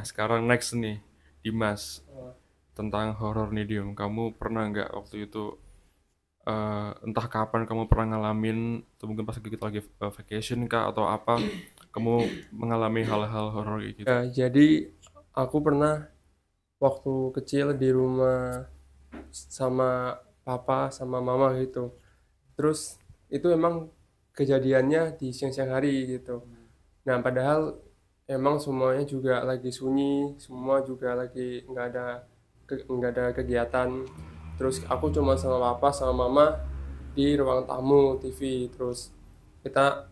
sekarang next nih, Dimas, tentang horor nih Dim. Kamu pernah nggak waktu itu entah kapan kamu pernah ngalamin atau mungkin pas kita lagi vacation kah atau apa kamu mengalami hal-hal horor kayak gitu? Ya, jadi aku pernah waktu kecil di rumah sama papa sama mama gitu. Terus itu emang kejadiannya di siang-siang hari gitu. Nah, padahal emang semuanya juga lagi sunyi, semua juga lagi nggak ada kegiatan. Terus aku cuma sama papa sama mama di ruang tamu TV. Terus kita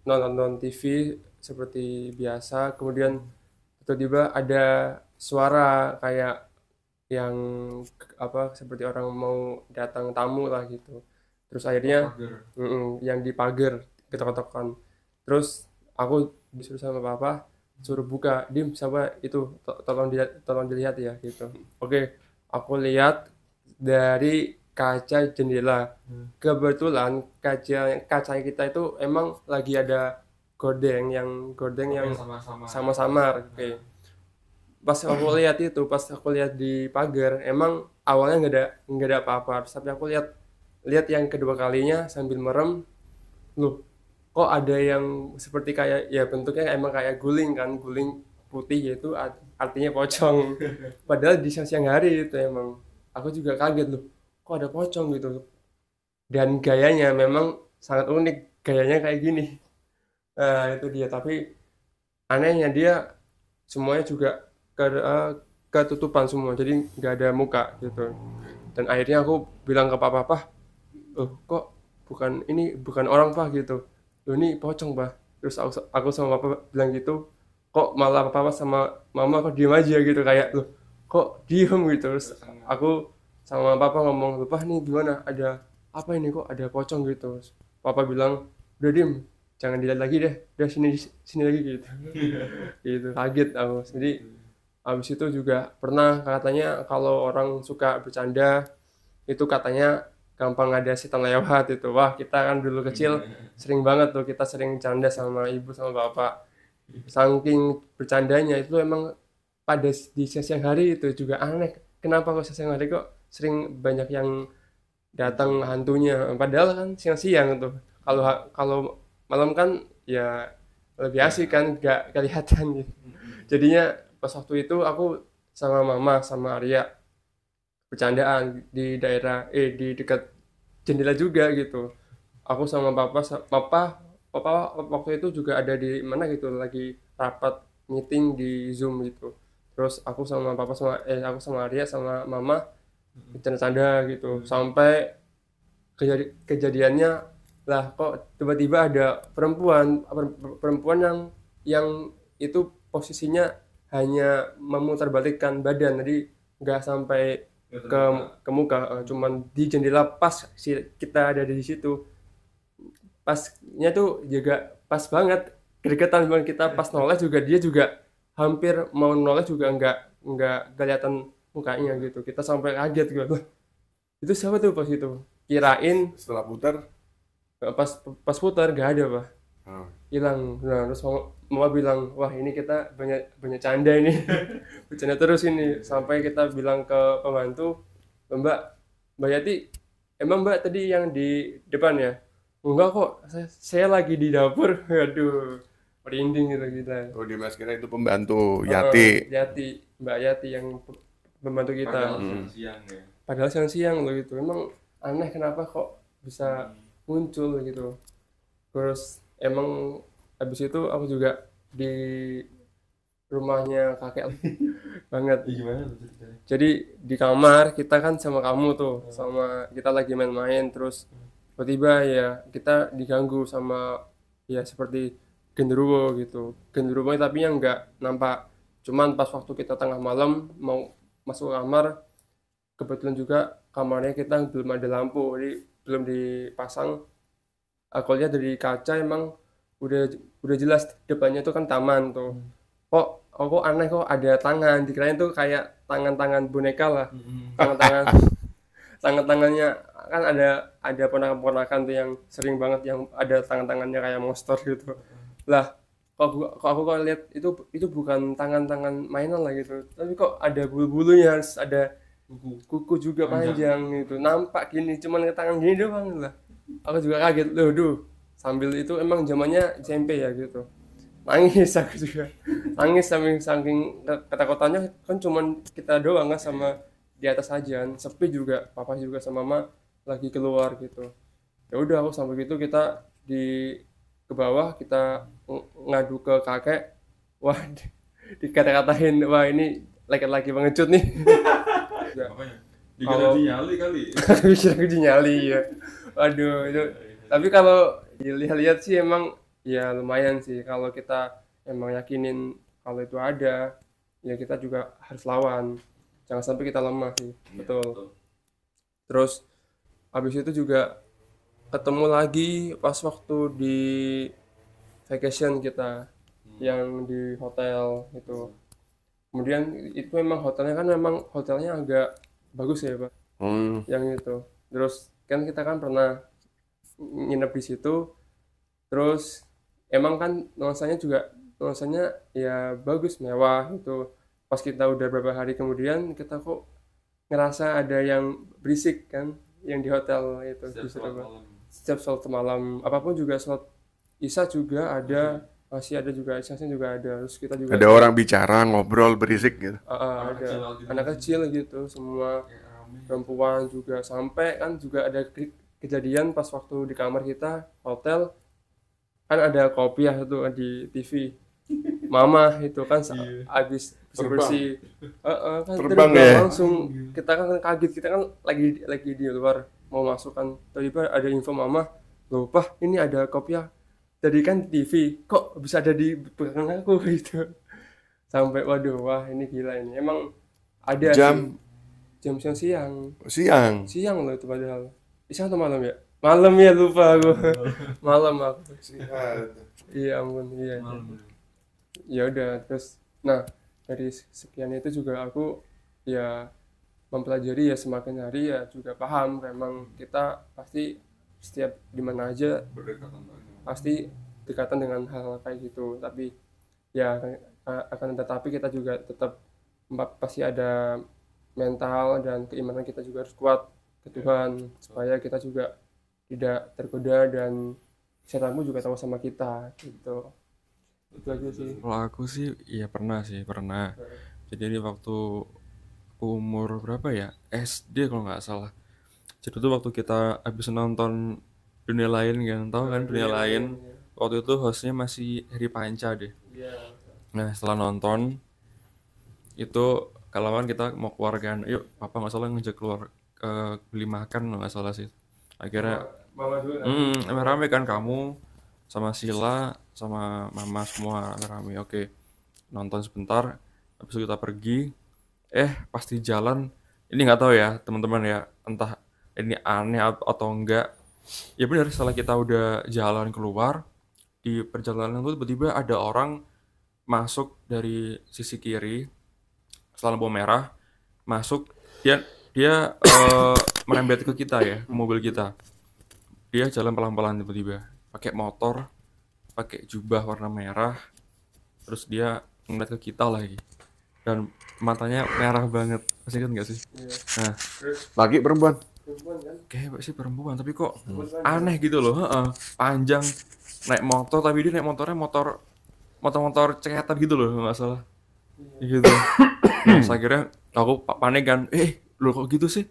nonton TV seperti biasa. Kemudian tiba-tiba ada suara kayak yang seperti orang mau datang tamu lah gitu. Terus Oh, akhirnya pagar. yang di pagar ketok-ketokan. Terus aku disuruh sama papa suruh buka, dim siapa itu, tolong dilihat ya gitu. Oke, aku lihat dari kaca jendela. Kebetulan kaca kaca kita itu emang lagi ada gorden yang Oke, sama-sama. sama-samar. Oke, pas aku lihat di pagar emang awalnya nggak ada apa-apa, tapi aku lihat lihat yang kedua kalinya sambil merem, loh kok ada yang seperti kayak ya bentuknya emang kayak guling kan, guling putih yaitu artinya pocong. Padahal di siang hari itu emang aku juga kaget, loh kok ada pocong gitu, dan gayanya memang sangat unik, gayanya kayak gini. Nah itu dia, tapi anehnya dia semuanya juga ketutupan semua, jadi nggak ada muka gitu. Dan akhirnya aku bilang ke papa, "Pah, kok bukan orang Pak gitu, loh ini pocong Pak." Terus aku sama papa bilang gitu, kok malah papa sama mama kok diem aja gitu, kayak loh kok diem gitu. Terus aku sama papa ngomong, "Papa nih gimana, ada apa ini, kok ada pocong gitu?" Terus papa bilang, "Udah diem, jangan dilihat lagi deh, udah sini sini lagi," gitu. Gitu kaget aku. Jadi habis itu juga pernah katanya kalau orang suka bercanda itu katanya gampang ada setan lewat itu. Wah, kita kan dulu kecil sering banget tuh, kita sering bercanda sama ibu sama bapak. Saking bercandanya itu emang pada di siang hari itu juga aneh. Kenapa kok siang hari kok sering banyak yang datang hantunya? Padahal kan siang-siang tuh. Kalau malam kan ya lebih asik kan, gak kelihatan gitu. Jadinya pas waktu itu aku sama mama sama Arya bercandaan di di dekat jendela juga gitu. Aku sama papa waktu itu juga ada di mana gitu, lagi rapat meeting di Zoom gitu. Terus aku sama Arya sama mama bercanda-canda gitu sampai kejadiannya, lah kok tiba-tiba ada perempuan yang itu posisinya hanya memutarbalikkan badan, jadi nggak sampai ke ke muka, cuman di jendela pas kita ada di situ. Pasnya tuh juga pas banget, kedekatan banget, kita pas noleh juga dia juga hampir mau noleh juga nggak kelihatan mukanya gitu. Kita sampai kaget gitu. "Loh, itu siapa tuh?" Pas itu kirain Setelah putar, pas pas putar gak ada pak, oh, hilang. Nah terus mama bilang, wah ini kita banyak banyak canda ini. Bercanda terus ini, sampai kita bilang ke pembantu, mbak mbak Yati, emang mbak tadi yang di depan ya? Enggak kok, saya lagi di dapur. Aduh, merinding gitu kita. oh Dimas kira itu pembantu Yati. Yati, mbak Yati yang membantu kita. Padahal siang-siang ya. Padahal siang-siang loh gitu, emang aneh kenapa kok bisa muncul gitu. Terus emang habis itu aku juga di rumahnya kakek banget. Gimana tuh ceritanya? Jadi di kamar kita kan sama kamu tuh, sama kita lagi main-main, terus tiba-tiba ya kita diganggu sama ya seperti genderuwo gitu. Genderuwo tapi yang nggak nampak. Cuman pas waktu kita tengah malam mau masuk kamar, kebetulan juga kamarnya kita belum ada lampu, jadi belum dipasang. Aku lihat dari kaca emang udah udah jelas depannya tuh kan taman tuh. Kok aneh, kok ada tangan, dikirain tuh kayak tangan-tangan boneka lah. Tangan-tangan tangan-tangannya kan ada ponakan-ponakan tuh yang sering banget yang ada tangan-tangannya kayak monster gitu. Lah kok aku lihat itu bukan tangan mainan lah gitu, tapi kok ada bulu-bulunya, ada kuku juga panjang gitu, nampak gini cuman ke tangan gini doang lah. Aku juga kaget loh, sambil itu emang zamannya SMP ya gitu, nangis aku juga nangis saking ketakutannya kan, cuman kita doang kan sama di atas aja, sepi juga, papa juga sama mama lagi keluar gitu. Ya udah aku sampai gitu, kita ke bawah, kita ngadu ke kakek. Wah, dikata-katain, wah ini laki-laki pengecut nih. Makanya Kalau- nyali kali. Bisa nyali ya. Waduh itu. Tapi kalau dilihat-lihat sih emang ya lumayan sih, kalau kita emang yakinin kalau itu ada, ya kita juga harus lawan. Jangan sampai kita lemah sih. Betul. Terus habis itu juga ketemu lagi pas waktu di vacation kita yang di hotel itu. Kemudian itu memang hotelnya agak bagus ya Pak, yang itu. Terus kan kita kan pernah nginep di situ, terus emang kan nuansanya ya bagus, mewah itu. Pas kita udah beberapa hari kemudian, kita kok ngerasa ada yang berisik kan, yang di hotel itu di Surabaya. Setiap sholat malam apapun juga, sholat isya juga ada, masih ada juga, isyanya juga ada. Terus kita juga Ada orang bicara, ngobrol, berisik gitu. ada anak kecil gitu, semua perempuan juga. Sampai kan juga ada kejadian pas waktu di kamar kita hotel, kan ada kopiah tuh di TV, mama itu kan habis bersih kan Terbang terbang ya? langsung. Kita kan kaget, kita kan lagi di luar mau masuk kan, tiba-tiba ada info mama, loh Pak ini ada kopiah tadi kan di TV, kok bisa ada di belakang aku gitu. Sampai waduh, wah ini gila, ini emang ada Jam jam siang siang. loh itu, padahal siang atau malam ya, malam ya, lupa aku. Malam aku, iya ampun, iya. Ya udah, terus nah dari sekian itu juga aku ya mempelajari ya, semakin hari ya juga paham memang kita pasti setiap dimana aja pasti dekatan dengan hal kayak gitu. Tapi ya akan tetapi kita juga tetap pasti ada mental dan keimanan kita juga harus kuat ke Tuhan, supaya kita juga tidak tergoda dan setanmu juga tahu sama kita gitu. Itu aja sih. Kalau aku sih iya pernah. Jadi ini waktu umur berapa ya? SD kalau nggak salah. Jadi itu waktu kita habis nonton Dunia Lain kan, tahu kan Dunia Lain? Waktu itu hostnya masih Heri Panca deh. Iya. Nah setelah nonton itu kalawan kita mau keluar kan, yuk papa nggak salah ngajak keluar beli makan nggak salah sih. Akhirnya Mama dulu kan. rame kan, kamu sama Sila sama mama semua rame. Oke, nonton sebentar, habis itu kita pergi. Pasti jalan ini nggak tahu ya teman-teman ya, entah ini aneh atau enggak. Ya benar, setelah kita udah jalan keluar, di perjalanan itu tiba-tiba ada orang masuk dari sisi kiri setelah lampu merah, masuk. Dia merembet ke kita ya, ke mobil kita. Dia jalan pelan-pelan tiba-tiba, pakai motor, pakai jubah warna merah, terus dia ngeliat ke kita lagi, dan matanya merah banget. Masih ingat nggak sih? Nah, Laki perempuan. Perempuan kan? kayak sih perempuan, tapi kok aneh gitu loh. Panjang, naik motor, tapi dia naik motornya motor ceketan gitu loh, nggak salah gitu. Nah, akhirnya aku panik kan, lu kok gitu sih,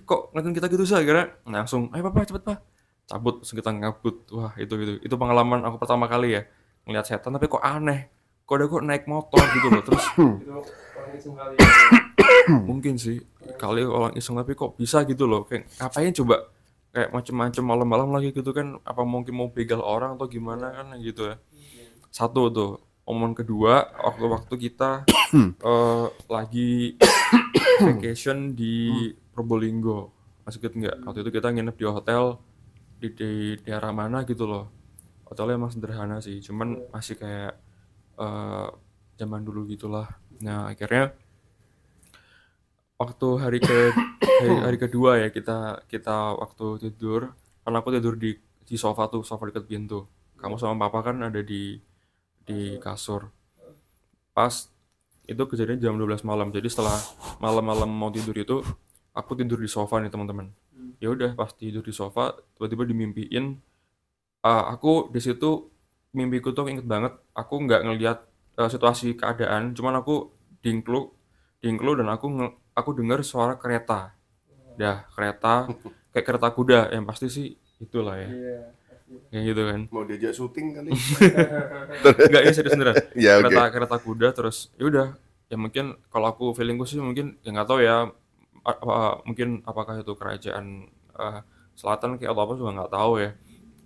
kok ngeliatin kita gitu sih. Akhirnya langsung, ayo papa cepet pak, cabut, terus kita ngabut. Wah itu pengalaman aku pertama kali ya ngeliat setan, tapi kok aneh, kok naik motor gitu loh. Terus Itu orang iseng kali. mungkin sih kali orang iseng, tapi kok bisa gitu loh, kayak ngapain coba, kayak macem-macem malam-malam lagi gitu kan, apa mungkin mau begal orang atau gimana kan gitu ya. Satu tuh. Omongan kedua, waktu kita lagi vacation di Probolinggo, masih inget nggak? Waktu itu kita nginep di hotel di daerah mana gitu loh. Hotelnya emang sederhana sih, cuman masih kayak zaman dulu gitulah. Nah akhirnya waktu hari kedua ya, kita waktu tidur, karena aku tidur di sofa dekat pintu, kamu sama papa kan ada di di kasur. Pas itu kejadian jam 12 malam. Jadi setelah malam-malam mau tidur itu aku tidur di sofa nih teman-teman. Ya udah pas tidur di sofa tiba-tiba dimimpiin. Aku di situ mimpiku tuh inget banget. Aku nggak ngelihat situasi keadaan, cuman aku dingklu, dingklu dan aku dengar suara kereta. Dah kereta kayak kereta kuda yang pasti sih itulah ya. Iya. Kayak gitu kan. Mau diajak syuting kali? Enggak, ini serius beneran. Ya oke. Kereta kuda terus ya udah. Ya mungkin kalau aku feelingku sih mungkin ya nggak tahu ya mungkin apakah itu kerajaan selatan kayak atau apa juga nggak tahu ya.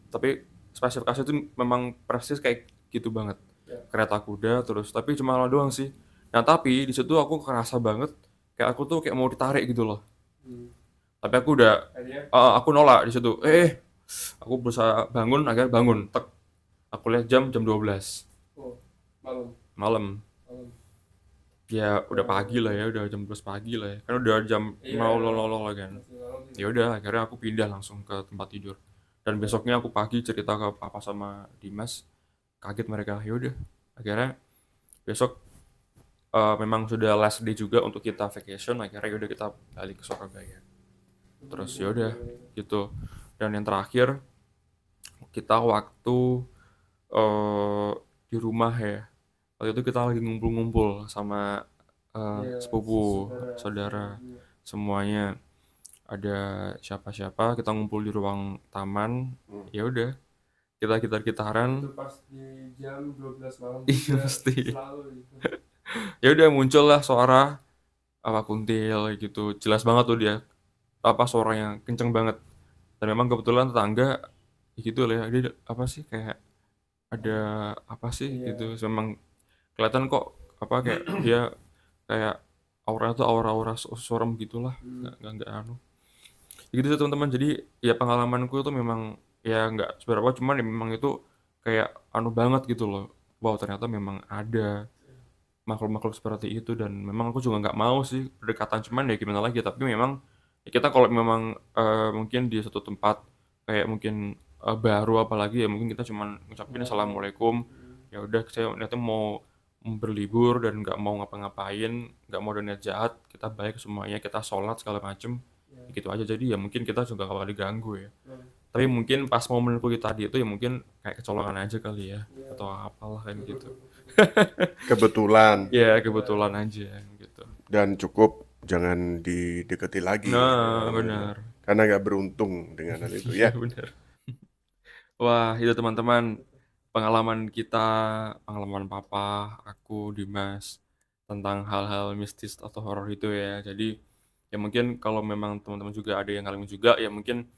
Tapi spesifikasi itu memang persis kayak gitu banget. Ya. Kereta kuda terus tapi cuma lama doang sih. Nah, tapi di situ aku kerasa banget kayak aku tuh kayak mau ditarik gitu loh. Tapi aku udah Akhirnya aku nolak di situ. Aku berusaha bangun, akhirnya bangun. Tek. Aku lihat jam 12 malam. malam. Ya udah pagi lah ya, udah jam 12 pagi lah ya. Kan udah jam Iya. 00.00 lah kan. Masih malam sih. Ya udah akhirnya aku pindah langsung ke tempat tidur. Dan besoknya aku pagi cerita ke papa sama Dimas. Kaget mereka. Ya udah. Akhirnya besok memang sudah last day juga untuk kita vacation. Akhirnya udah kita balik ke Surabaya. Terus ya udah gitu. Dan yang terakhir kita waktu di rumah ya. Waktu itu kita lagi ngumpul-ngumpul sama Iya, sepupu, saudara, Iya. semuanya. Ada siapa-siapa, kita ngumpul di ruang taman. Ya udah, kita gitar-gitaran. Itu pas di jam 12 malam Iya, juga pasti. selalu gitu. Ya udah muncul lah suara apa kuntil gitu. Jelas banget tuh dia. Apa suaranya kenceng banget. Dan memang kebetulan tetangga gitu lah ya. Dia apa sih kayak ada apa sih Iya. gitu. Memang kelihatan kok apa kayak dia kayak auranya tuh aura-aura serem gitulah. Nggak anu. Gitu sih teman-teman. Jadi ya pengalamanku tuh memang ya nggak seberapa, cuman ya memang itu kayak anu banget gitu loh. Wow, ternyata memang ada makhluk-makhluk seperti itu dan memang aku juga nggak mau sih berdekatan, cuman ya gimana lagi. Tapi memang ya kita kalau memang mungkin di satu tempat kayak mungkin baru apalagi ya mungkin kita cuman ngucapin assalamualaikum, ya udah saya nanti mau berlibur dan nggak mau ngapa-ngapain, nggak mau ada niat jahat, kita baik semuanya, kita sholat segala macem gitu aja. Jadi ya mungkin kita juga nggak bakal diganggu ya. Tapi mungkin pas momenku tadi itu ya mungkin kayak kecolongan aja kali ya atau apalah kayak gitu. Kebetulan. Ya kebetulan aja gitu. Dan cukup jangan dideketi lagi. Nah, benar. Karena nggak beruntung dengan hal itu ya. Benar. Wah, itu teman-teman pengalaman kita, pengalaman papa, aku, Dimas tentang hal-hal mistis atau horor itu ya. Jadi ya mungkin kalau memang teman-teman juga ada yang ngalamin juga ya mungkin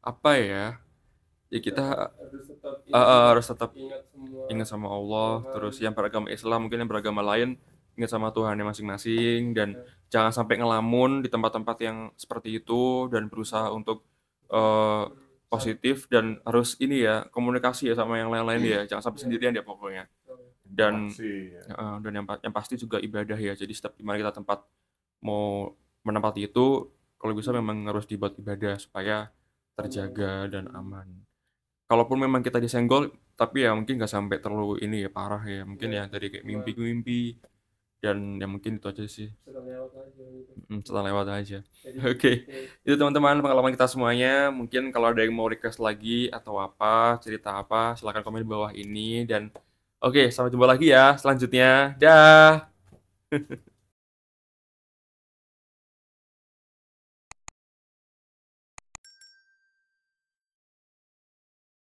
apa ya? Ya kita harus tetap ingat sama Allah, terus yang beragama Islam mungkin yang beragama lain ingat sama Tuhannya masing-masing dan jangan sampai ngelamun di tempat-tempat yang seperti itu dan berusaha untuk positif dan harus ini ya komunikasi ya sama yang lain-lain ya, jangan sampai sendirian ya pokoknya. Dan dan yang pasti juga ibadah ya. Jadi setiap dimana kita tempat mau menempati itu kalau bisa memang harus dibuat ibadah supaya terjaga dan aman. Kalaupun memang kita disenggol, tapi ya mungkin nggak sampai terlalu ini ya parah ya. Mungkin ya dari kayak mimpi-mimpi dan ya mungkin itu aja sih. Setelah lewat aja. Oke. Itu teman-teman pengalaman kita semuanya. Mungkin kalau ada yang mau request lagi atau apa, cerita apa, silahkan komen di bawah ini. Dan oke, sampai jumpa lagi ya selanjutnya. Dah.